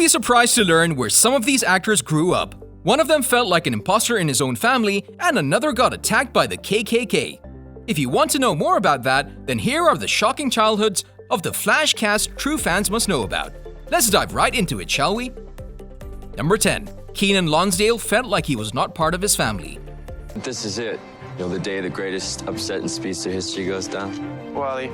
be surprised to learn where some of these actors grew up. One of them felt like an imposter in his own family, and another got attacked by the KKK. If you want to know more about that, then here are the shocking childhoods of the Flash cast true fans must know about. Let's dive right into it, shall we? Number 10. Keenan Lonsdale felt like he was not part of his family. This is it. The day the greatest upset in speedster history goes down. Wally.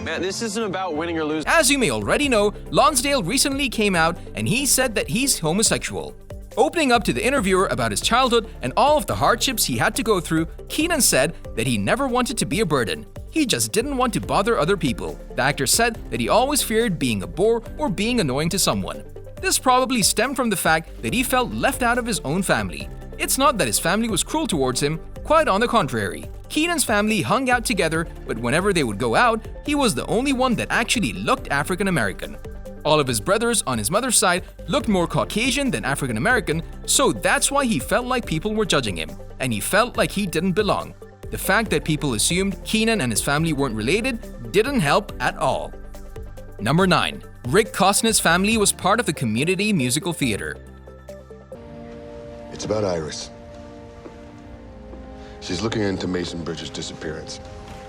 Man, this isn't about winning or losing. As you may already know, Lonsdale recently came out and he said that he's homosexual. Opening up to the interviewer about his childhood and all of the hardships he had to go through, Keenan said that he never wanted to be a burden. He just didn't want to bother other people. The actor said that he always feared being a bore or being annoying to someone. This probably stemmed from the fact that he felt left out of his own family. It's not that his family was cruel towards him, quite on the contrary. Keenan's family hung out together, but whenever they would go out, he was the only one that actually looked African American. All of his brothers on his mother's side looked more Caucasian than African American, so that's why he felt like people were judging him, and he felt like he didn't belong. The fact that people assumed Keenan and his family weren't related didn't help at all. Number 9. Rick COSNETT'S family was part of the community musical theater. It's about Iris. She's looking into Mason Bridges' disappearance.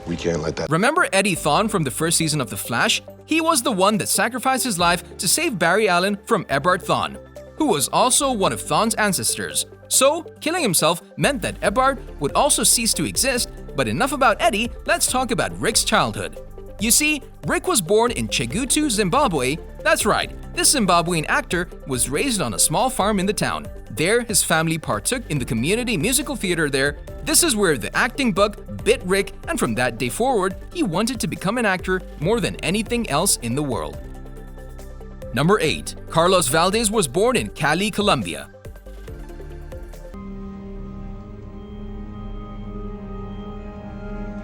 We can't let that. Remember Eddie Thawne from the first season of The Flash? He was the one that sacrificed his life to save Barry Allen from Eobard Thawne, who was also one of Thawne's ancestors. So, killing himself meant that Eobard would also cease to exist, but enough about Eddie, let's talk about Rick's childhood. You see, Rick was born in Chegutu, Zimbabwe. That's right, this Zimbabwean actor was raised on a small farm in the town. There, his family partook in the community musical theater there. This is where the acting bug bit Rick, and from that day forward, he wanted to become an actor more than anything else in the world. Number 8. Carlos Valdes was born in Cali, Colombia.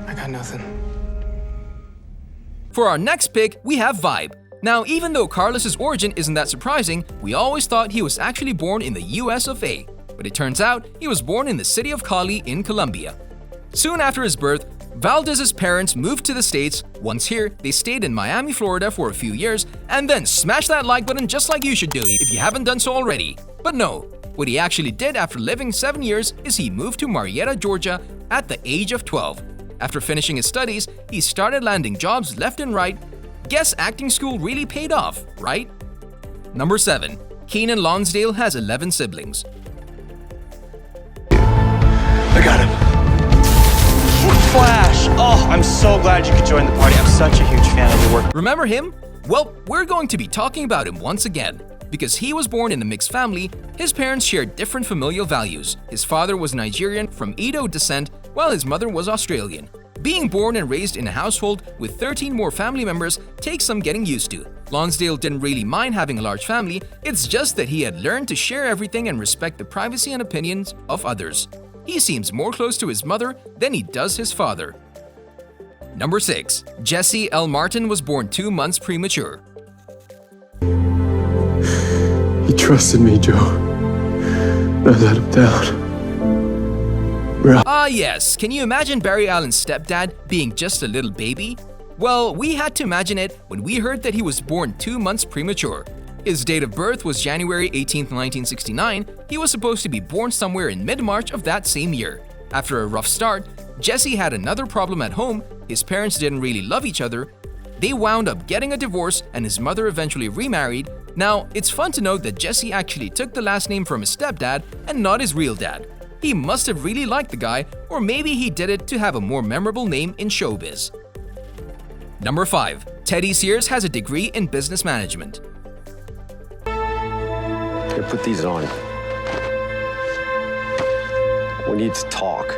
I got nothing. For our next pick, we have Vibe. Now, even though Carlos's origin isn't that surprising, we always thought he was actually born in the US of A. But it turns out he was born in the city of Cali in Colombia. Soon after his birth, Valdez's parents moved to the States. Once here, they stayed in Miami, Florida for a few years, and then smash that like button just like you should do if you haven't done so already. But no, what he actually did after living 7 years is he moved to Marietta, Georgia at the age of 12. After finishing his studies, he started landing jobs left and right. Guess acting school really paid off, right? Number 7. Keenan Lonsdale has 11 siblings. I got him. Flash! Oh, I'm so glad you could join the party. I'm such a huge fan of your work. Remember him? Well, we're going to be talking about him once again. Because he was born in a mixed family, his parents shared different familial values. His father was Nigerian from Edo descent, while his mother was Australian. Being born and raised in a household with 13 more family members takes some getting used to. Lonsdale didn't really mind having a large family, it's just that he had learned to share everything and respect the privacy and opinions of others. He seems more close to his mother than he does his father. Number 6. Jesse L. Martin was born 2 months premature. He trusted me, Joe. I let him down. Ah yes, can you imagine Barry Allen's stepdad being just a little baby? Well, we had to imagine it when we heard that he was born 2 months premature. His date of birth was January 18, 1969. He was supposed to be born somewhere in mid-March of that same year. After a rough start, Jesse had another problem at home. His parents didn't really love each other. They wound up getting a divorce and his mother eventually remarried. Now, it's fun to note that Jesse actually took the last name from his stepdad and not his real dad. He must have really liked the guy, or maybe he did it to have a more memorable name in showbiz. Number 5. Teddy Sears has a degree in business management. Here, put these on. We need to talk.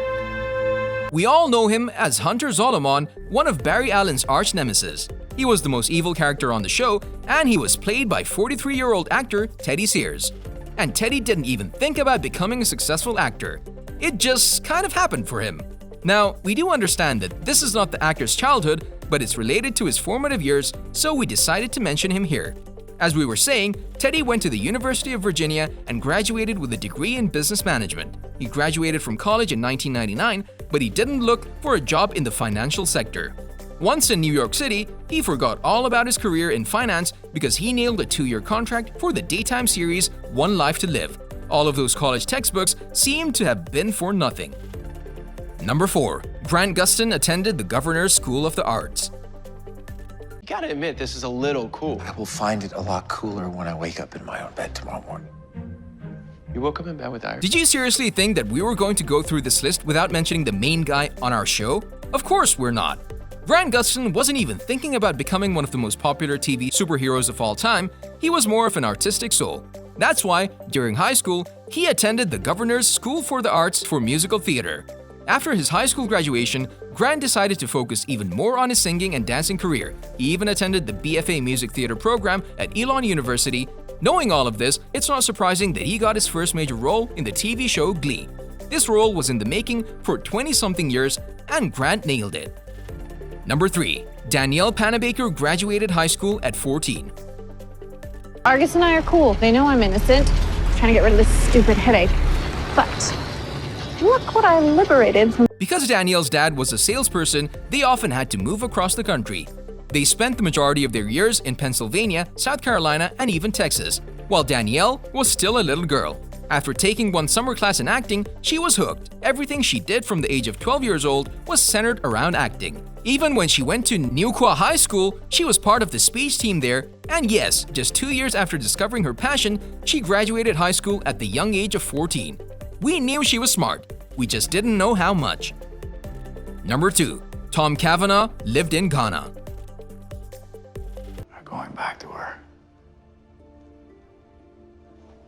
We all know him as Hunter Zolomon, one of Barry Allen's arch nemesis. He was the most evil character on the show, and he was played by 43-year-old actor Teddy Sears. And Teddy didn't even think about becoming a successful actor. It just kind of happened for him. Now, we do understand that this is not the actor's childhood, but it's related to his formative years, so we decided to mention him here. As we were saying, Teddy went to the University of Virginia and graduated with a degree in business management. He graduated from college in 1999, but he didn't look for a job in the financial sector. Once in New York City, he forgot all about his career in finance because he nailed a 2-year contract for the daytime series One Life to Live. All of those college textbooks seemed to have been for nothing. Number 4. Grant Gustin attended the Governor's School of the Arts. You gotta admit, this is a little cool. I will find it a lot cooler when I wake up in my own bed tomorrow morning. You woke up in bed with Iris? Did you seriously think that we were going to go through this list without mentioning the main guy on our show? Of course we're not. Grant Gustin wasn't even thinking about becoming one of the most popular TV superheroes of all time. He was more of an artistic soul. That's why, during high school, he attended the Governor's School for the Arts for Musical Theater. After his high school graduation, Grant decided to focus even more on his singing and dancing career. He even attended the BFA Music Theater program at Elon University. Knowing all of this, it's not surprising that he got his first major role in the TV show Glee. This role was in the making for 20-something years, and Grant nailed it. Number 3. DANIELLE PANABAKER graduated high school at 14. Argus and I are cool. They know I'm innocent. I'm trying to get rid of this stupid headache. But look what I liberated from. Because Danielle's dad was a salesperson, they often had to move across the country. They spent the majority of their years in Pennsylvania, South Carolina, and even Texas, while Danielle was still a little girl. After taking one summer class in acting, she was hooked. Everything she did from the age of 12 years old was centered around acting. Even when she went to Neuqua High School, she was part of the speech team there, and yes, just 2 years after discovering her passion, she graduated high school at the young age of 14. We knew she was smart, we just didn't know how much. Number 2. Tom CAVANAGH lived in Ghana. Going back to her.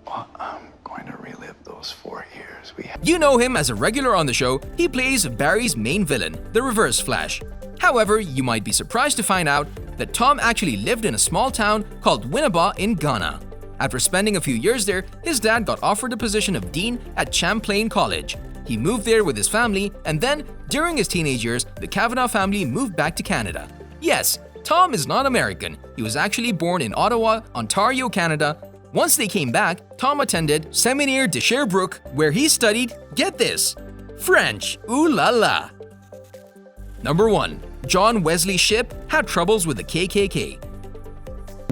Well, I'm going to relive those 4 years we had. You know him as a regular on the show. He plays Barry's main villain, the Reverse Flash. However, you might be surprised to find out that Tom actually lived in a small town called Winneba in Ghana. After spending a few years there, his dad got offered the position of dean at Champlain College. He moved there with his family, and then, during his teenage years, the CAVANAGH family moved back to Canada. Yes, Tom is not American. He was actually born in Ottawa, Ontario, Canada. Once they came back, Tom attended Séminaire de Sherbrooke, where he studied, get this, French. Ooh la la. Number 1. John Wesley Shipp had troubles with the KKK.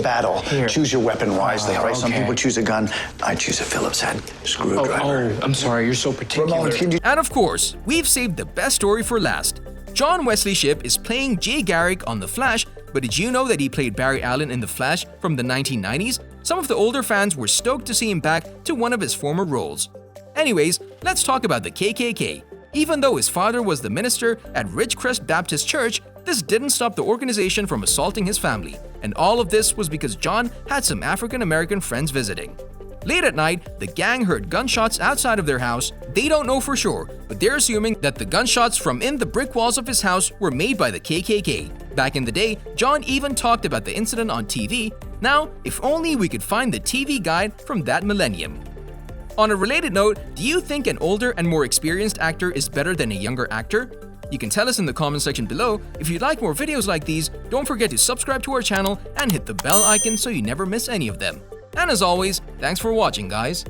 Battle. Choose your weapon wisely, all right? Some people choose a gun. I choose a Phillips head screwdriver. I'm sorry, you're so particular. And of course, we've saved the best story for last. John Wesley Shipp is playing Jay Garrick on The Flash, but did you know that he played Barry Allen in The Flash from the 1990s? Some of the older fans were stoked to see him back to one of his former roles. Anyways, let's talk about the KKK. Even though his father was the minister at Ridgecrest Baptist Church, this didn't stop the organization from assaulting his family. And all of this was because John had some African-American friends visiting. Late at night, the gang heard gunshots outside of their house. They don't know for sure, but they're assuming that the gunshots from in the brick walls of his house were made by the KKK. Back in the day, John even talked about the incident on TV. Now, if only we could find the TV guide from that millennium. On a related note, do you think an older and more experienced actor is better than a younger actor? You can tell us in the comment section below. If you'd like more videos like these, don't forget to subscribe to our channel and hit the bell icon so you never miss any of them. And as always, thanks for watching, guys.